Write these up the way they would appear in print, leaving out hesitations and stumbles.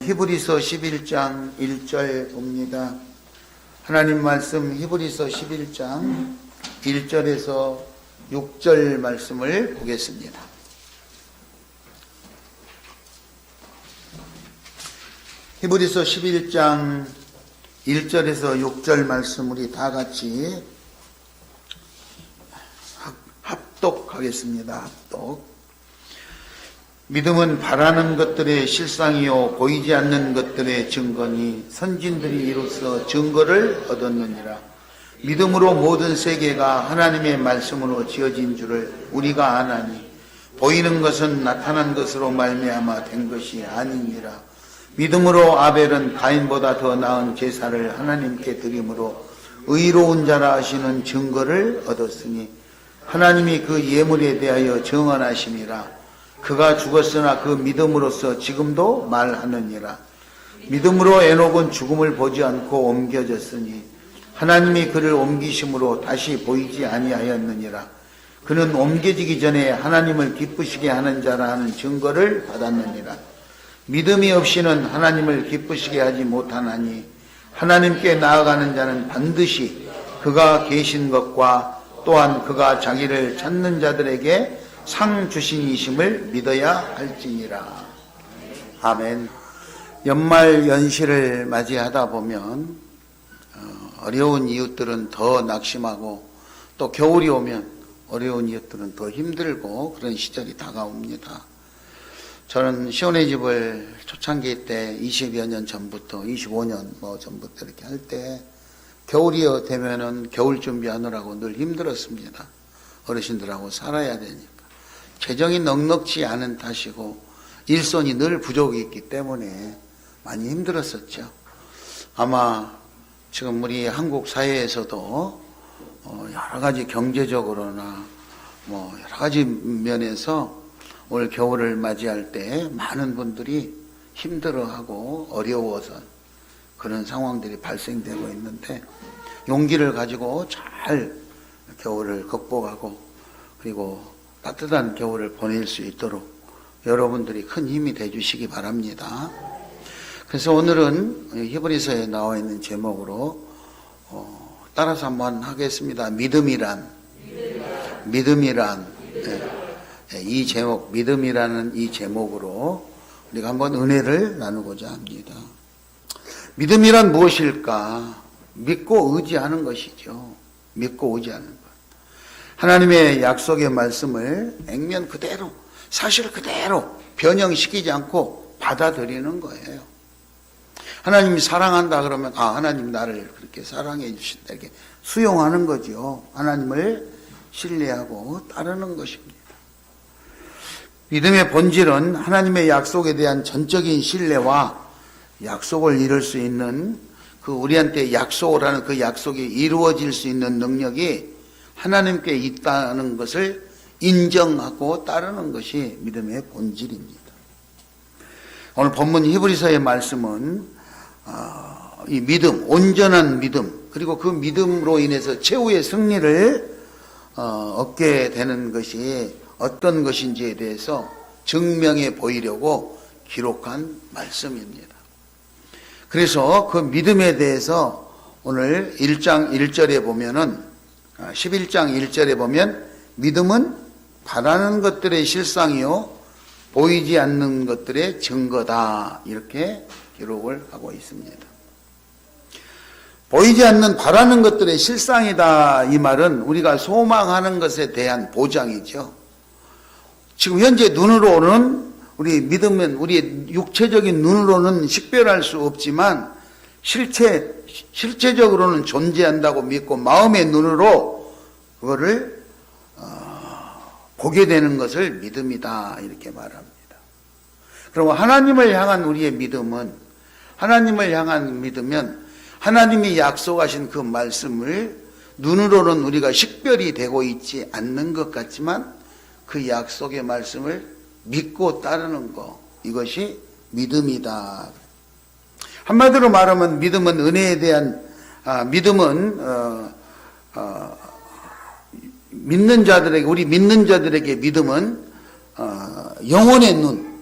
히브리서 11장 1절 봅니다. 하나님 말씀 히브리서 11장 1절에서 6절 말씀을 보겠습니다. 히브리서 11장 1절에서 6절 말씀 우리 다 같이 합독하겠습니다. 합독. 믿음은 바라는 것들의 실상이요 보이지 않는 것들의 증거니 선진들이 이로써 증거를 얻었느니라. 믿음으로 모든 세계가 하나님의 말씀으로 지어진 줄을 우리가 아나니 보이는 것은 나타난 것으로 말미암아 된 것이 아니니라. 믿음으로 아벨은 가인보다 더 나은 제사를 하나님께 드림으로 의로운 자라 하시는 증거를 얻었으니 하나님이 그 예물에 대하여 정언하심이라. 그가 죽었으나 그 믿음으로써 지금도 말하느니라. 믿음으로 에녹은 죽음을 보지 않고 옮겨졌으니 하나님이 그를 옮기심으로 다시 보이지 아니하였느니라. 그는 옮겨지기 전에 하나님을 기쁘시게 하는 자라 하는 증거를 받았느니라. 믿음이 없이는 하나님을 기쁘시게 하지 못하나니 하나님께 나아가는 자는 반드시 그가 계신 것과 또한 그가 자기를 찾는 자들에게 상 주신이심을 믿어야 할지니라. 아멘. 연말 연시를 맞이하다 보면 어려운 이웃들은 더 낙심하고 또 겨울이 오면 어려운 이웃들은 더 힘들고 그런 시절이 다가옵니다. 저는 시온의 집을 초창기 때 20여 년 전부터 25년 전부터 이렇게 할 때 겨울이 되면은 겨울 준비하느라고 늘 힘들었습니다. 어르신들하고 살아야 되니까. 재정이 넉넉지 않은 탓이고 일손이 늘 부족이 있기 때문에 많이 힘들었었죠. 아마 지금 우리 한국 사회에서도 여러 가지 경제적으로나 여러 가지 면에서 올 겨울을 맞이할 때 많은 분들이 힘들어하고 어려워서 그런 상황들이 발생되고 있는데 용기를 가지고 잘 겨울을 극복하고 그리고 따뜻한 겨울을 보낼 수 있도록 여러분들이 큰 힘이 되주시기 바랍니다. 그래서 오늘은 히브리서에 나와 있는 제목으로 따라서 한번 하겠습니다. 믿음이란. 이 제목, 믿음이라는 이 제목으로 우리가 한번 은혜를 나누고자 합니다. 믿음이란 무엇일까? 믿고 의지하는 것이죠. 믿고 의지하는 것. 하나님의 약속의 말씀을 액면 그대로, 사실 그대로 변형시키지 않고 받아들이는 거예요. 하나님이 사랑한다 그러면 하나님 나를 그렇게 사랑해 주신다 이렇게 수용하는 거죠. 하나님을 신뢰하고 따르는 것입니다. 믿음의 본질은 하나님의 약속에 대한 전적인 신뢰와 약속을 이룰 수 있는 그 우리한테 약속을 하는 그 약속이 이루어질 수 있는 능력이 하나님께 있다는 것을 인정하고 따르는 것이 믿음의 본질입니다. 오늘 본문 히브리서의 말씀은 이 믿음, 온전한 믿음, 그리고 그 믿음으로 인해서 최후의 승리를 얻게 되는 것이 어떤 것인지에 대해서 증명해 보이려고 기록한 말씀입니다. 그래서 그 믿음에 대해서 오늘 1장 1절에 보면은 11장 1절에 보면 믿음은 바라는 것들의 실상이요 보이지 않는 것들의 증거다 이렇게 기록을 하고 있습니다. 보이지 않는 바라는 것들의 실상이다 이 말은 우리가 소망하는 것에 대한 보장이죠. 지금 현재 눈으로는 우리 믿음은 우리의 육체적인 눈으로는 식별할 수 없지만 실체적으로는 존재한다고 믿고 마음의 눈으로 그거를 보게 되는 것을 믿음이다 이렇게 말합니다. 그리고 하나님을 향한 우리의 믿음은 하나님을 향한 믿으면 하나님이 약속하신 그 말씀을 눈으로는 우리가 식별이 되고 있지 않는 것 같지만 그 약속의 말씀을 믿고 따르는 것 이것이 믿음이다. 한마디로 말하면 믿음은 은혜에 대한 믿음은 믿는 자들에게 우리 믿는 자들에게 믿음은 영혼의 눈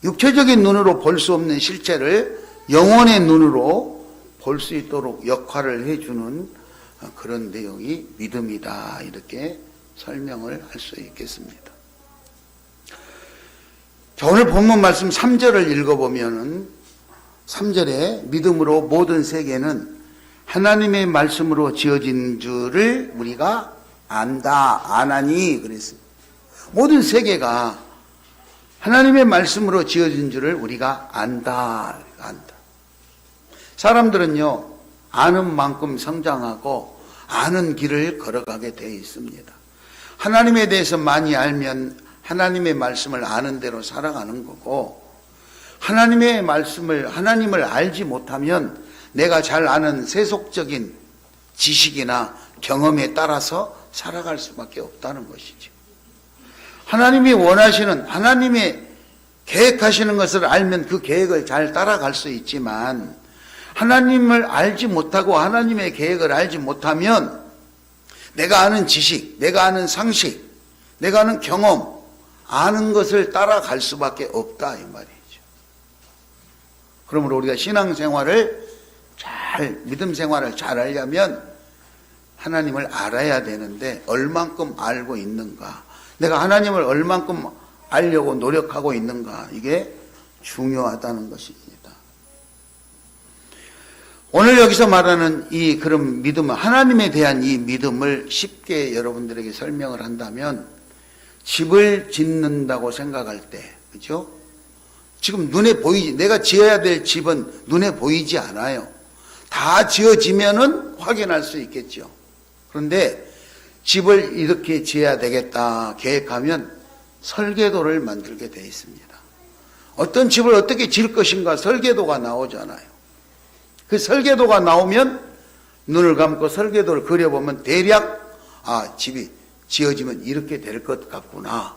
육체적인 눈으로 볼 수 없는 실체를 영혼의 눈으로 볼 수 있도록 역할을 해주는 그런 내용이 믿음이다. 이렇게 설명을 할 수 있겠습니다. 자, 오늘 본문 말씀 3절을 읽어보면은 3절에 믿음으로 모든 세계는 하나님의 말씀으로 지어진 줄을 우리가 안다. 아나니 그랬습니다. 모든 세계가 하나님의 말씀으로 지어진 줄을 우리가 안다. 안다. 사람들은요, 아는 만큼 성장하고 아는 길을 걸어가게 되어 있습니다. 하나님에 대해서 많이 알면 하나님의 말씀을 아는 대로 살아가는 거고, 하나님을 알지 못하면 내가 잘 아는 세속적인 지식이나 경험에 따라서 살아갈 수밖에 없다는 것이죠. 하나님이 원하시는, 하나님의 계획하시는 것을 알면 그 계획을 잘 따라갈 수 있지만, 하나님을 알지 못하고 하나님의 계획을 알지 못하면 내가 아는 지식, 내가 아는 상식, 내가 아는 경험, 아는 것을 따라갈 수밖에 없다 이 말이죠. 그러므로 우리가 신앙생활을 믿음 생활을 잘 하려면 하나님을 알아야 되는데 얼만큼 알고 있는가, 내가 하나님을 얼만큼 알려고 노력하고 있는가, 이게 중요하다는 것입니다. 오늘 여기서 말하는 이 그런 믿음은, 하나님에 대한 이 믿음을 쉽게 여러분들에게 설명을 한다면, 집을 짓는다고 생각할 때, 그죠? 지금 눈에 보이지, 내가 지어야 될 집은 눈에 보이지 않아요. 다 지어지면은 확인할 수 있겠죠. 그런데 집을 이렇게 지어야 되겠다 계획하면 설계도를 만들게 되어 있습니다. 어떤 집을 어떻게 지을 것인가 설계도가 나오잖아요. 그 설계도가 나오면 눈을 감고 설계도를 그려보면 대략 집이 지어지면 이렇게 될 것 같구나,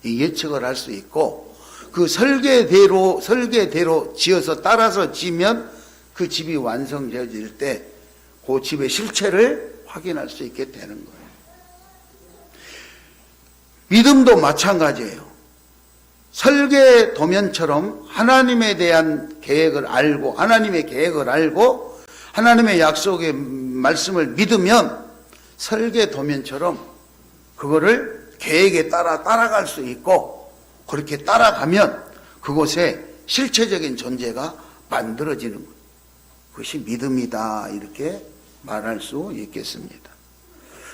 이 예측을 할 수 있고, 그 설계대로 지어서 따라서 지면 그 집이 완성되어질 때 그 집의 실체를 확인할 수 있게 되는 거예요. 믿음도 마찬가지예요. 설계도면처럼 하나님에 대한 계획을 알고, 하나님의 계획을 알고 하나님의 약속의 말씀을 믿으면 설계도면처럼 그거를 계획에 따라갈 수 있고, 그렇게 따라가면 그곳에 실체적인 존재가 만들어지는 것, 그것이 믿음이다 이렇게 말할 수 있겠습니다.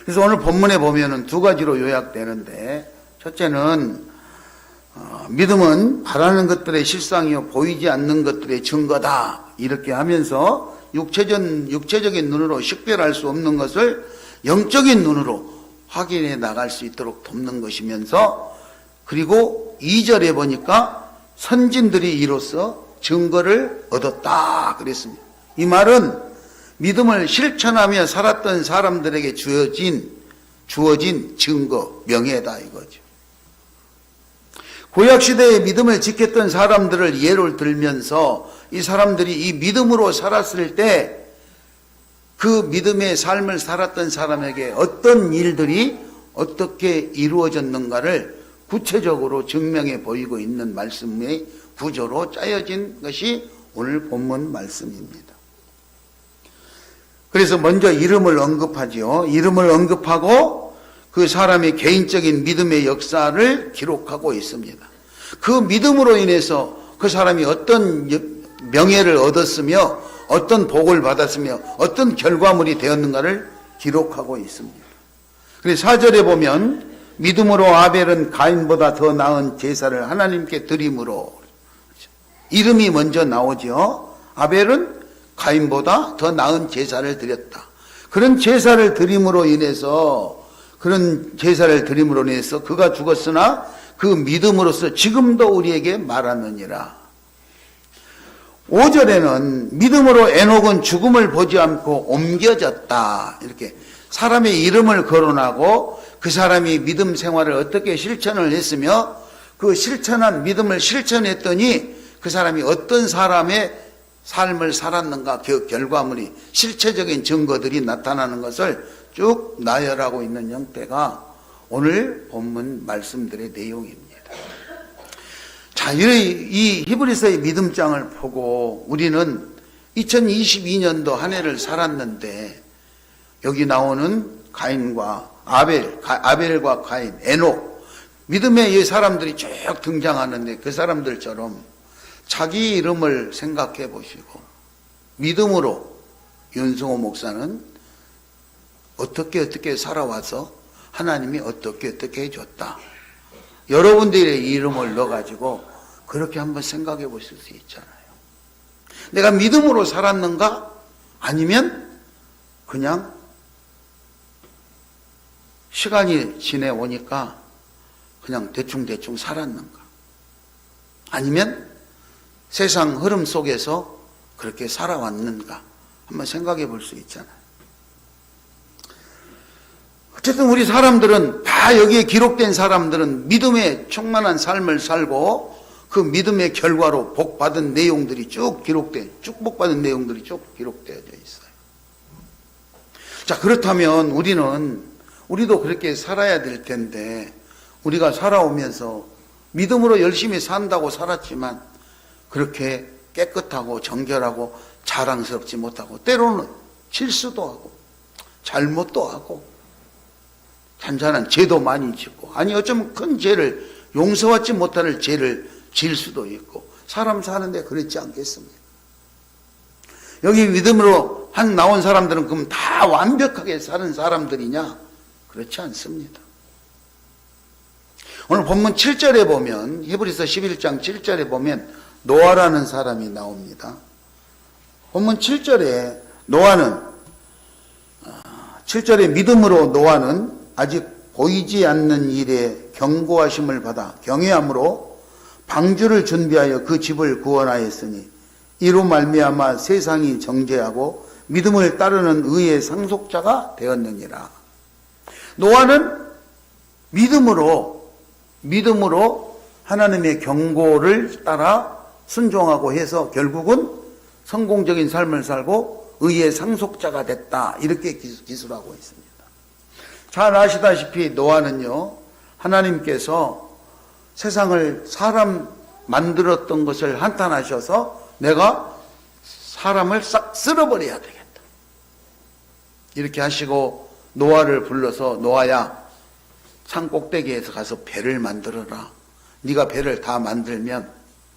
그래서 오늘 본문에 보면은 두 가지로 요약되는데, 첫째는 믿음은 바라는 것들의 실상이요 보이지 않는 것들의 증거다 이렇게 하면서 육체적인 눈으로 식별할 수 없는 것을 영적인 눈으로 확인해 나갈 수 있도록 돕는 것이면서, 그리고 2절에 보니까 선진들이 이로써 증거를 얻었다 그랬습니다. 이 말은 믿음을 실천하며 살았던 사람들에게 주어진 증거, 명예다 이거죠. 구약시대에 믿음을 지켰던 사람들을 예를 들면서 이 사람들이 이 믿음으로 살았을 때 그 믿음의 삶을 살았던 사람에게 어떤 일들이 어떻게 이루어졌는가를 구체적으로 증명해 보이고 있는 말씀의 구조로 짜여진 것이 오늘 본문 말씀입니다. 그래서 먼저 이름을 언급하지요. 이름을 언급하고 그 사람의 개인적인 믿음의 역사를 기록하고 있습니다. 그 믿음으로 인해서 그 사람이 어떤 명예를 얻었으며 어떤 복을 받았으며 어떤 결과물이 되었는가를 기록하고 있습니다. 그래서 4절에 보면 믿음으로 아벨은 가인보다 더 나은 제사를 하나님께 드림으로, 이름이 먼저 나오죠. 아벨은 가인보다 더 나은 제사를 드렸다. 그런 제사를 드림으로 인해서 그가 죽었으나 그 믿음으로써 지금도 우리에게 말하느니라. 5절에는 믿음으로 에녹은 죽음을 보지 않고 옮겨졌다. 이렇게 사람의 이름을 거론하고 그 사람이 믿음 생활을 어떻게 실천을 했으며 그 실천한 믿음을 실천했더니 그 사람이 어떤 사람의 삶을 살았는가, 그 결과물이, 실체적인 증거들이 나타나는 것을 쭉 나열하고 있는 형태가 오늘 본문 말씀들의 내용입니다. 자, 이 히브리서의 믿음장을 보고 우리는 2022년도 한 해를 살았는데 여기 나오는 가인과 아벨과 가인, 에녹, 믿음의 이 사람들이 쭉 등장하는데 그 사람들처럼 자기 이름을 생각해 보시고 믿음으로 윤성호 목사는 어떻게 살아와서 하나님이 어떻게 해줬다. 여러분들의 이름을 넣어가지고 그렇게 한번 생각해 보실 수 있잖아요. 내가 믿음으로 살았는가? 아니면 그냥 시간이 지내오니까 그냥 대충 살았는가? 아니면 세상 흐름 속에서 그렇게 살아왔는가? 한번 생각해 볼 수 있잖아요. 어쨌든 우리 사람들은 다 여기에 기록된 사람들은 믿음에 충만한 삶을 살고 그 믿음의 결과로 복받은 내용들이 축복받은 내용들이 쭉 기록되어져 있어요. 자, 그렇다면 우리도 그렇게 살아야 될 텐데 우리가 살아오면서 믿음으로 열심히 산다고 살았지만 그렇게 깨끗하고 정결하고 자랑스럽지 못하고 때로는 실수도 하고 잘못도 하고 잔잔한 죄도 많이 짓고 아니 어쩌면 큰 죄를 용서받지 못할 죄를 질 수도 있고 사람 사는데 그렇지 않겠습니까? 여기 믿음으로 나온 사람들은 그럼 다 완벽하게 사는 사람들이냐? 그렇지 않습니다. 오늘 본문 7절에 보면 히브리서 11장 7절에 보면 노아라는 사람이 나옵니다. 본문 7절에 노아는 7절에 믿음으로 노아는 아직 보이지 않는 일에 경고하심을 받아 경외함으로 방주를 준비하여 그 집을 구원하였으니 이로 말미암아 세상이 정죄하고 믿음을 따르는 의의 상속자가 되었느니라. 노아는 믿음으로 하나님의 경고를 따라 순종하고 해서 결국은 성공적인 삶을 살고 의의 상속자가 됐다. 이렇게 기술하고 있습니다. 잘 아시다시피 노아는요, 하나님께서 세상을 사람 만들었던 것을 한탄하셔서 내가 사람을 싹 쓸어버려야 되겠다. 이렇게 하시고 노아를 불러서 노아야 산 꼭대기에서 가서 배를 만들어라. 네가 배를 다 만들면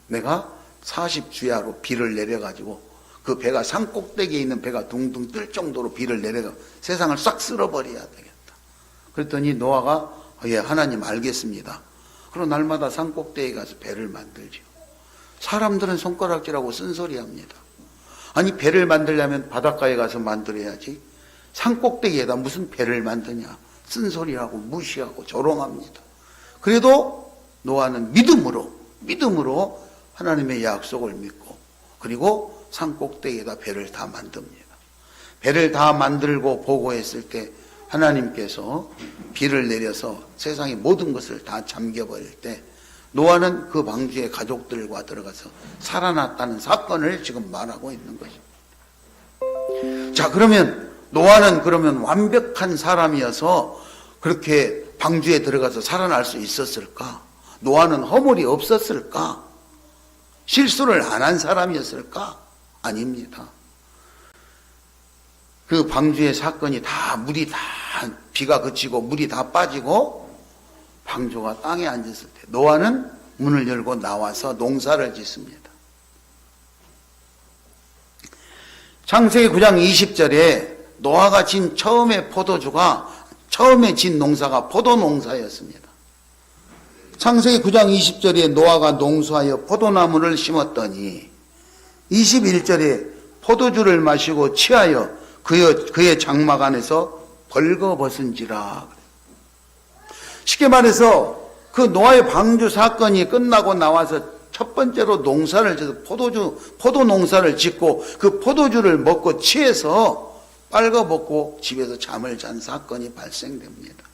내가 40주야로 비를 내려가지고 그 배가 산 꼭대기에 있는 배가 둥둥 뜰 정도로 비를 내려가 세상을 싹 쓸어버려야 되겠다. 그랬더니 노아가 예, 하나님 알겠습니다. 그럼 날마다 산 꼭대기에 가서 배를 만들죠. 사람들은 손가락질하고 쓴소리합니다. 아니 배를 만들려면 바닷가에 가서 만들어야지 산 꼭대기에다 무슨 배를 만드냐 쓴소리하고 무시하고 조롱합니다. 그래도 노아는 믿음으로 하나님의 약속을 믿고 그리고 산 꼭대기에다 배를 다 만듭니다. 배를 다 만들고 보고했을 때 하나님께서 비를 내려서 세상의 모든 것을 다 잠겨버릴 때 노아는 그 방주의 가족들과 들어가서 살아났다는 사건을 지금 말하고 있는 것입니다. 자, 그러면 노아는 완벽한 사람이어서 그렇게 방주에 들어가서 살아날 수 있었을까? 노아는 허물이 없었을까? 실수를 안 한 사람이었을까? 아닙니다. 그 방주의 사건이 비가 그치고 물이 다 빠지고 방주가 땅에 앉았을 때 노아는 문을 열고 나와서 농사를 짓습니다. 창세기 9장 20절에 노아가 처음에 진 농사가 포도 농사였습니다. 창세기 9장 20절에 노아가 농사하여 포도나무를 심었더니 21절에 포도주를 마시고 취하여 그의 장막 안에서 벌거벗은지라. 쉽게 말해서 그 노아의 방주 사건이 끝나고 나와서 첫 번째로 농사를 짓고 포도 농사를 짓고 그 포도주를 먹고 취해서 빨가벗고 집에서 잠을 잔 사건이 발생됩니다.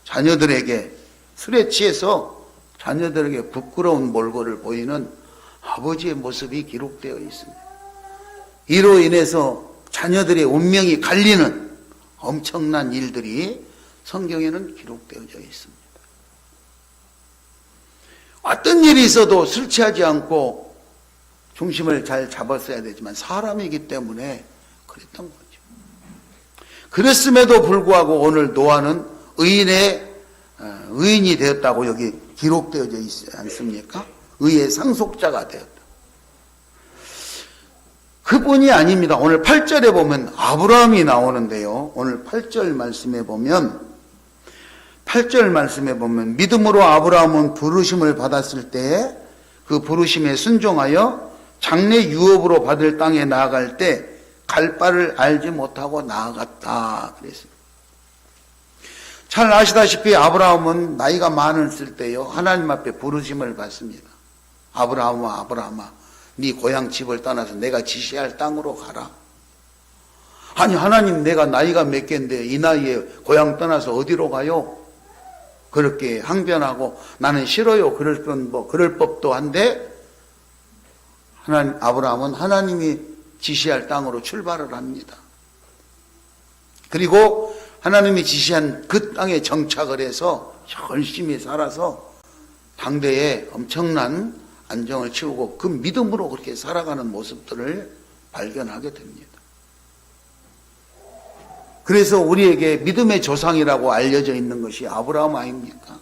자녀들에게 술에 취해서 자녀들에게 부끄러운 몰골을 보이는 아버지의 모습이 기록되어 있습니다. 이로 인해서 자녀들의 운명이 갈리는 엄청난 일들이 성경에는 기록되어져 있습니다. 어떤 일이 있어도 술 취하지 않고 중심을 잘 잡았어야 되지만 사람이기 때문에 그랬던 거죠. 그랬음에도 불구하고 오늘 노아는 의인이 되었다고 여기 기록되어져 있지 않습니까? 의의 상속자가 되었다. 그뿐이 아닙니다. 오늘 8절에 보면 아브라함이 나오는데요. 오늘 8절 말씀에 보면 믿음으로 아브라함은 부르심을 받았을 때 그 부르심에 순종하여 장래 유업으로 받을 땅에 나아갈 때 갈 바를 알지 못하고 나아갔다 그랬어요. 잘 아시다시피 아브라함은 나이가 많았을 때요 하나님 앞에 부르심을 받습니다. 아브라함아 네 고향 집을 떠나서 내가 지시할 땅으로 가라. 아니 하나님 내가 나이가 몇 개인데 이 나이에 고향 떠나서 어디로 가요? 그렇게 항변하고 나는 싫어요. 그럴 법도 한데 아브라함은 하나님이 지시할 땅으로 출발을 합니다. 그리고 하나님이 지시한 그 땅에 정착을 해서 열심히 살아서 당대에 엄청난 안정을 치우고 그 믿음으로 그렇게 살아가는 모습들을 발견하게 됩니다. 그래서 우리에게 믿음의 조상이라고 알려져 있는 것이 아브라함 아닙니까?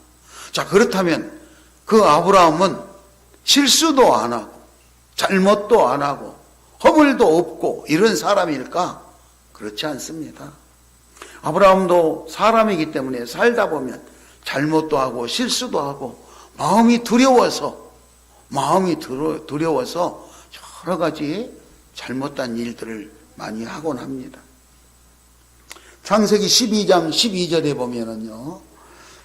자, 그렇다면 그 아브라함은 실수도 안 하고 잘못도 안 하고 허물도 없고 이런 사람일까? 그렇지 않습니다. 아브라함도 사람이기 때문에 살다 보면 잘못도 하고 실수도 하고 마음이 두려워서 여러 가지 잘못된 일들을 많이 하곤 합니다. 창세기 12장 12절에 보면은요,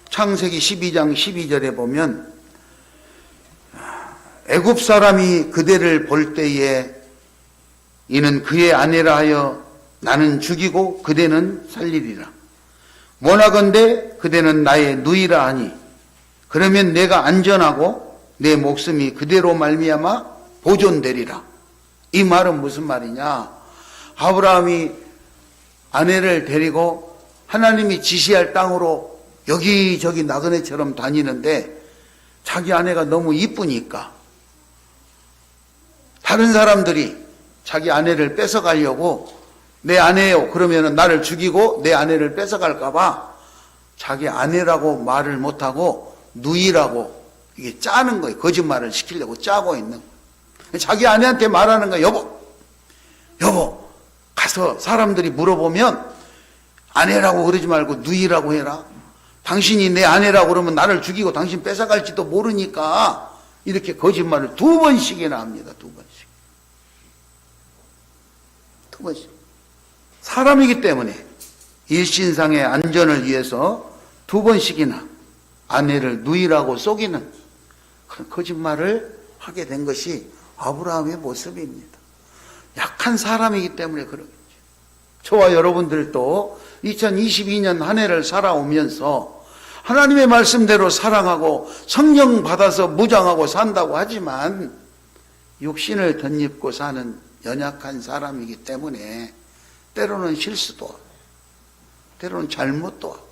창세기 12장 12절에 보면 애굽 사람이 그대를 볼 때에 이는 그의 아내라 하여 나는 죽이고 그대는 살리리라. 원하건대 그대는 나의 누이라 하니 그러면 내가 안전하고 내 목숨이 그대로 말미암아 보존되리라. 이 말은 무슨 말이냐? 아브라함이 아내를 데리고 하나님이 지시할 땅으로 여기저기 나그네처럼 다니는데 자기 아내가 너무 이쁘니까 다른 사람들이 자기 아내를 뺏어가려고 내 아내요 그러면 나를 죽이고 내 아내를 뺏어갈까봐 자기 아내라고 말을 못하고 누이라고 이게 짜는 거예요. 거짓말을 시키려고 짜고 있는 거예요. 자기 아내한테 말하는 거예요. 여보 가서 사람들이 물어보면 아내라고 그러지 말고 누이라고 해라. 당신이 내 아내라고 그러면 나를 죽이고 당신 뺏어갈지도 모르니까 이렇게 거짓말을 2번씩이나 합니다. 2번씩. 사람이기 때문에 일신상의 안전을 위해서 2번씩이나 아내를 누이라고 속이는 그런 거짓말을 하게 된 것이 아브라함의 모습입니다. 약한 사람이기 때문에 그러겠죠. 저와 여러분들도 2022년 한 해를 살아오면서 하나님의 말씀대로 사랑하고 성령 받아서 무장하고 산다고 하지만 육신을 덧입고 사는 연약한 사람이기 때문에 때로는 실수도 하고 때로는 잘못도 하고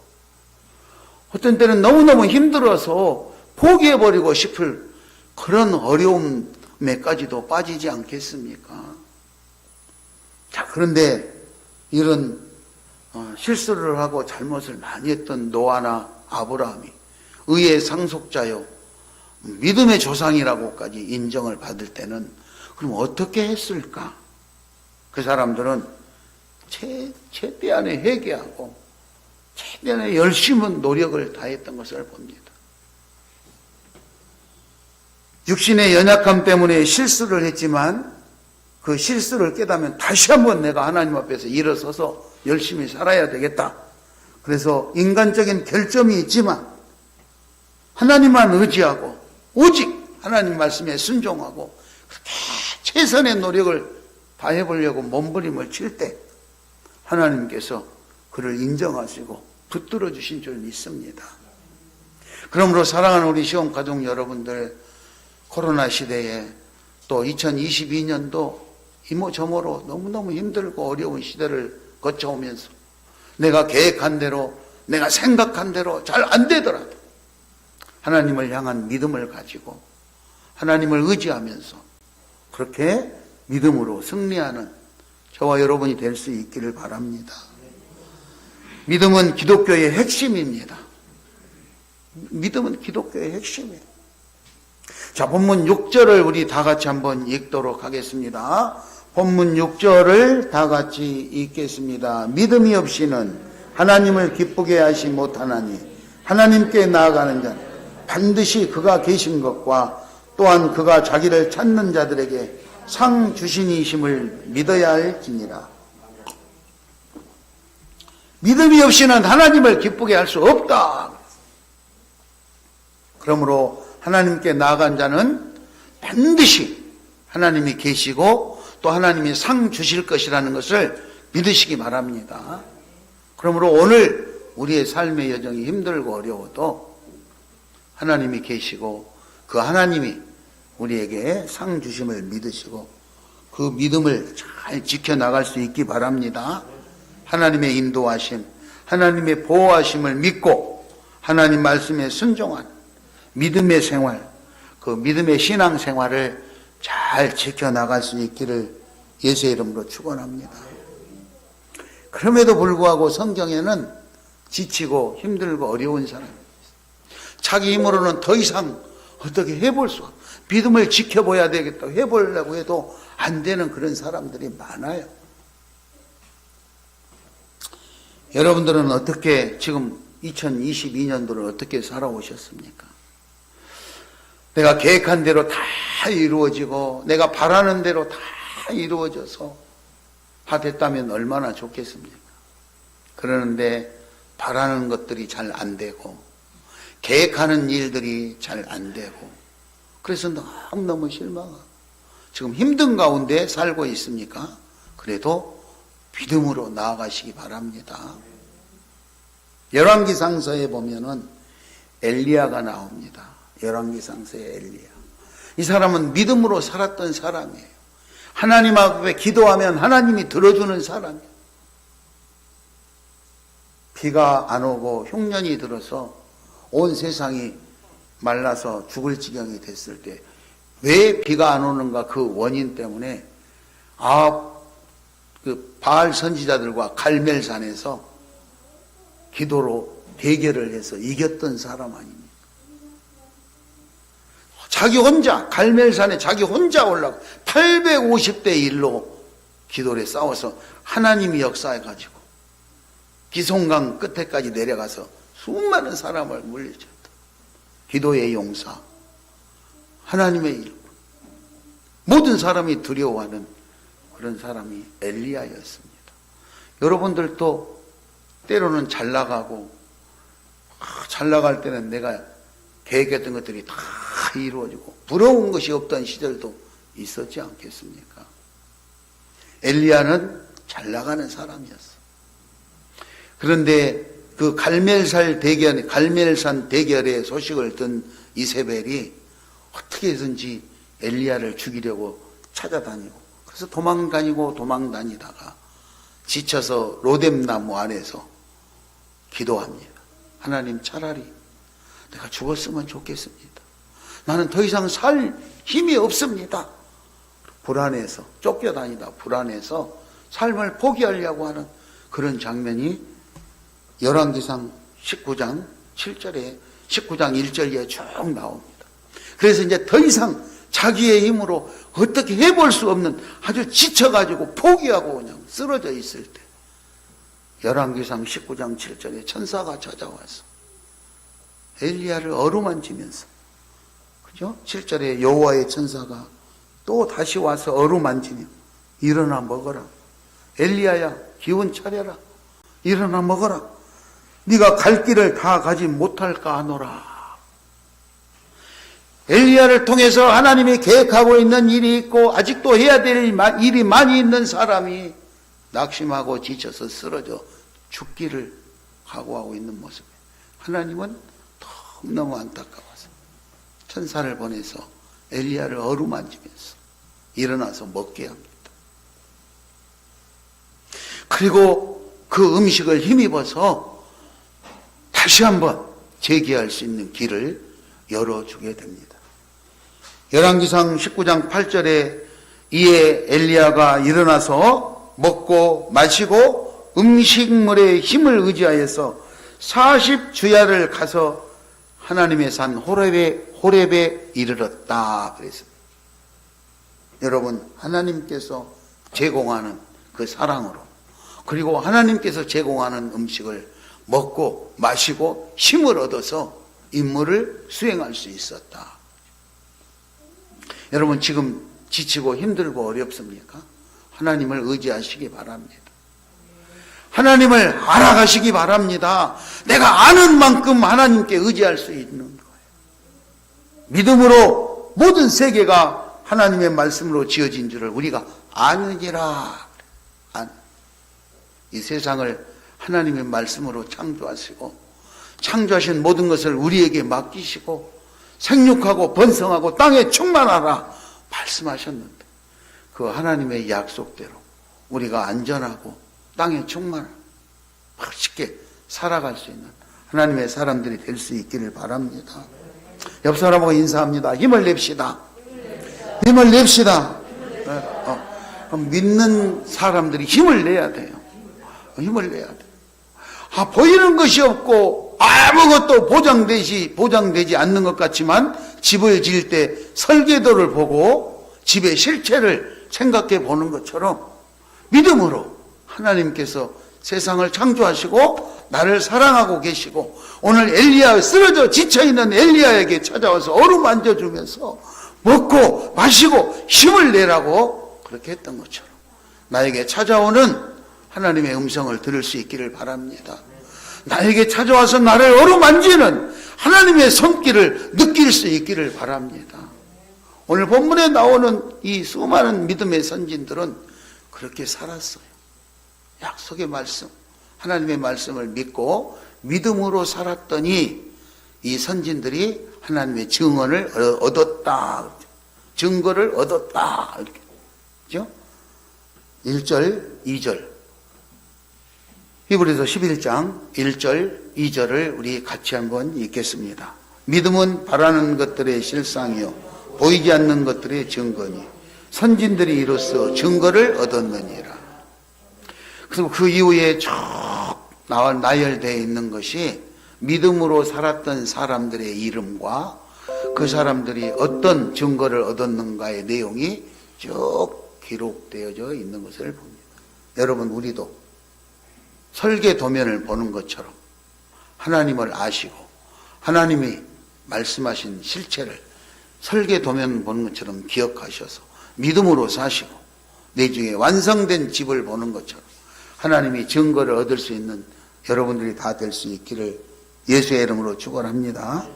어떤 때는 너무너무 힘들어서 포기해버리고 싶을 그런 어려움에까지도 빠지지 않겠습니까? 자, 그런데 이런 실수를 하고 잘못을 많이 했던 노아나 아브라함이 의의 상속자요 믿음의 조상이라고까지 인정을 받을 때는 그럼 어떻게 했을까? 그 사람들은 최대한의 회개하고 최대한의 열심은 노력을 다했던 것을 봅니다. 육신의 연약함 때문에 실수를 했지만 그 실수를 깨닫으면 다시 한번 내가 하나님 앞에서 일어서서 열심히 살아야 되겠다. 그래서 인간적인 결점이 있지만 하나님만 의지하고 오직 하나님 말씀에 순종하고 그렇게 최선의 노력을 다해보려고 몸부림을 칠 때 하나님께서 그를 인정하시고 붙들어 주신 줄 믿습니다. 그러므로 사랑하는 우리 시험 가족 여러분들, 코로나 시대에 또 2022년도 이모저모로 너무너무 힘들고 어려운 시대를 거쳐오면서 내가 계획한 대로 내가 생각한 대로 잘 안 되더라도 하나님을 향한 믿음을 가지고 하나님을 의지하면서 그렇게 믿음으로 승리하는 저와 여러분이 될 수 있기를 바랍니다. 믿음은 기독교의 핵심입니다. 믿음은 기독교의 핵심이에요. 자, 본문 6절을 우리 다 같이 한번 읽도록 하겠습니다. 본문 6절을 다 같이 읽겠습니다. 믿음이 없이는 하나님을 기쁘게 하시 못하나니 하나님께 나아가는 자는 반드시 그가 계신 것과 또한 그가 자기를 찾는 자들에게 상 주신이심을 믿어야 할지니라. 믿음이 없이는 하나님을 기쁘게 할 수 없다. 그러므로 하나님께 나아간 자는 반드시 하나님이 계시고 또 하나님이 상 주실 것이라는 것을 믿으시기 바랍니다. 그러므로 오늘 우리의 삶의 여정이 힘들고 어려워도 하나님이 계시고 그 하나님이 우리에게 상 주심을 믿으시고 그 믿음을 잘 지켜나갈 수 있기 바랍니다. 하나님의 인도하심, 하나님의 보호하심을 믿고 하나님 말씀에 순종한 믿음의 생활, 그 믿음의 신앙 생활을 잘 지켜나갈 수 있기를 예수의 이름으로 축원합니다. 그럼에도 불구하고 성경에는 지치고 힘들고 어려운 사람이 있어요. 자기 힘으로는 더 이상 어떻게 해볼 수 없어요. 믿음을 지켜봐야 되겠다 해보려고 해도 안 되는 그런 사람들이 많아요. 여러분들은 어떻게 지금 2022년도를 어떻게 살아오셨습니까? 내가 계획한 대로 다 이루어지고 내가 바라는 대로 다 이루어져서 다 됐다면 얼마나 좋겠습니까? 그러는데 바라는 것들이 잘 안 되고 계획하는 일들이 잘 안 되고 그래서 너무너무 실망하고 지금 힘든 가운데 살고 있습니까? 그래도 믿음으로 나아가시기 바랍니다. 열왕기상서에 보면은 엘리야가 나옵니다. 열왕기상서의 엘리야. 이 사람은 믿음으로 살았던 사람이에요. 하나님 앞에 기도하면 하나님이 들어주는 사람이에요. 비가 안 오고 흉년이 들어서 온 세상이 말라서 죽을 지경이 됐을 때 왜 비가 안 오는가 그 원인 때문에 그 바알 선지자들과 갈멜산에서 기도로 대결을 해서 이겼던 사람 아닙니까? 자기 혼자 갈멜산에 자기 혼자 올라가 850대 1로 기도를 싸워서 하나님이 역사해가지고 기송강 끝에까지 내려가서 수많은 사람을 물리쳤다. 기도의 용사, 하나님의 일, 모든 사람이 두려워하는 그런 사람이 엘리야였습니다. 여러분들도 때로는 잘 나가고 잘 나갈 때는 내가 계획했던 것들이 다 이루어지고 부러운 것이 없던 시절도 있었지 않겠습니까? 엘리야는 잘 나가는 사람이었어. 그런데 그 갈멜산 대결의 소식을 든 이세벨이 어떻게 해서든지 엘리야를 죽이려고 찾아다니고 그래서 도망다니다가 지쳐서 로뎀나무 안에서 기도합니다. 하나님 차라리 내가 죽었으면 좋겠습니다. 나는 더 이상 살 힘이 없습니다. 불안해서 쫓겨다니다 불안해서 삶을 포기하려고 하는 그런 장면이 열왕기상 19장 7절에 19장 1절에 쭉 나옵니다. 그래서 이제 더 이상 자기의 힘으로 어떻게 해볼 수 없는 아주 지쳐가지고 포기하고 그냥 쓰러져 있을 때 열왕기상 19장 7절에 천사가 찾아와서 엘리야를 어루만지면서 그죠? 7절에 여호와의 천사가 또 다시 와서 어루만지며 일어나 먹어라. 엘리야야 기운 차려라. 일어나 먹어라. 네가 갈 길을 다 가지 못할까 하노라. 엘리야를 통해서 하나님이 계획하고 있는 일이 있고 아직도 해야 될 일이 많이 있는 사람이 낙심하고 지쳐서 쓰러져 죽기를 각오하고 있는 모습에 하나님은 너무 안타까워서 천사를 보내서 엘리야를 어루만지면서 일어나서 먹게 합니다. 그리고 그 음식을 힘입어서 다시 한번 재기할 수 있는 길을 열어주게 됩니다. 열왕기상 19장 8절에 이에 엘리야가 일어나서 먹고 마시고 음식물의 힘을 의지하여서 40주야를 가서 하나님의 산 호렙에 이르렀다 그랬습니다. 여러분, 하나님께서 제공하는 그 사랑으로, 그리고 하나님께서 제공하는 음식을 먹고 마시고 힘을 얻어서 임무를 수행할 수 있었다. 여러분, 지금 지치고 힘들고 어렵습니까? 하나님을 의지하시기 바랍니다. 하나님을 알아가시기 바랍니다. 내가 아는 만큼 하나님께 의지할 수 있는 거예요. 믿음으로 모든 세계가 하나님의 말씀으로 지어진 줄을 우리가 아느니라. 이 세상을 하나님의 말씀으로 창조하시고 창조하신 모든 것을 우리에게 맡기시고 생육하고 번성하고 땅에 충만하라 말씀하셨는데, 그 하나님의 약속대로 우리가 안전하고 땅에 충만하고 맛있게 살아갈 수 있는 하나님의 사람들이 될 수 있기를 바랍니다. 옆 사람하고 인사합니다. 힘을 냅시다. 힘을 냅시다. 믿는 사람들이 힘을 내야 돼요. 힘을 내야 돼요. 보이는 것이 없고 아무것도 보장되지 않는 것 같지만 집을 지을 때 설계도를 보고 집의 실체를 생각해 보는 것처럼 믿음으로 하나님께서 세상을 창조하시고 나를 사랑하고 계시고, 오늘 엘리야, 쓰러져 지쳐있는 엘리야에게 찾아와서 어루만져 주면서 먹고 마시고 힘을 내라고 그렇게 했던 것처럼 나에게 찾아오는 하나님의 음성을 들을 수 있기를 바랍니다. 나에게 찾아와서 나를 어루만지는 하나님의 손길을 느낄 수 있기를 바랍니다. 오늘 본문에 나오는 이 수많은 믿음의 선진들은 그렇게 살았어요. 약속의 말씀, 하나님의 말씀을 믿고 믿음으로 살았더니 이 선진들이 하나님의 증언을 얻었다, 증거를 얻었다, 이렇게. 그죠? 1절, 2절. 히브리서 11장 1절, 2절을 우리 같이 한번 읽겠습니다. 믿음은 바라는 것들의 실상이요 보이지 않는 것들의 증거니 선진들이 이로써 증거를 얻었느니라. 그리고 그 이후에 쭉 나열되어 있는 것이 믿음으로 살았던 사람들의 이름과 그 사람들이 어떤 증거를 얻었는가의 내용이 쭉 기록되어져 있는 것을 봅니다. 여러분, 우리도 설계 도면을 보는 것처럼 하나님을 아시고 하나님이 말씀하신 실체를 설계 도면 보는 것처럼 기억하셔서 믿음으로 사시고 내중에 완성된 집을 보는 것처럼 하나님이 증거를 얻을 수 있는 여러분들이 다 될 수 있기를 예수의 이름으로 축원합니다.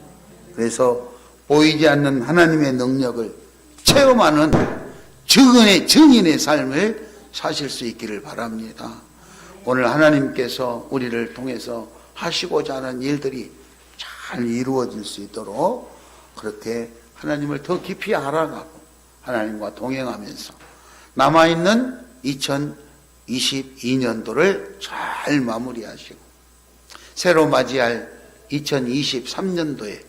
그래서 보이지 않는 하나님의 능력을 체험하는 증인의 삶을 사실 수 있기를 바랍니다. 오늘 하나님께서 우리를 통해서 하시고자 하는 일들이 잘 이루어질 수 있도록 그렇게 하나님을 더 깊이 알아가고 하나님과 동행하면서 남아있는 2022년도를 잘 마무리하시고 새로 맞이할 2023년도에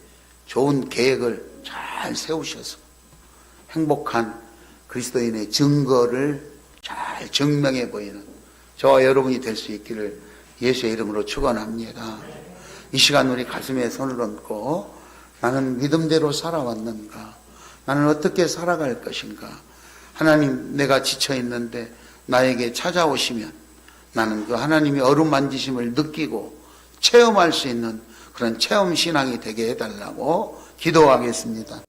좋은 계획을 잘 세우셔서 행복한 그리스도인의 증거를 잘 증명해 보이는 저와 여러분이 될 수 있기를 예수의 이름으로 축원합니다. 이 시간 우리 가슴에 손을 얹고 나는 믿음대로 살아왔는가? 나는 어떻게 살아갈 것인가? 하나님, 내가 지쳐 있는데 나에게 찾아오시면 나는 그 하나님의 어루만지심을 느끼고 체험할 수 있는 그런 체험 신앙이 되게 해달라고 기도하겠습니다.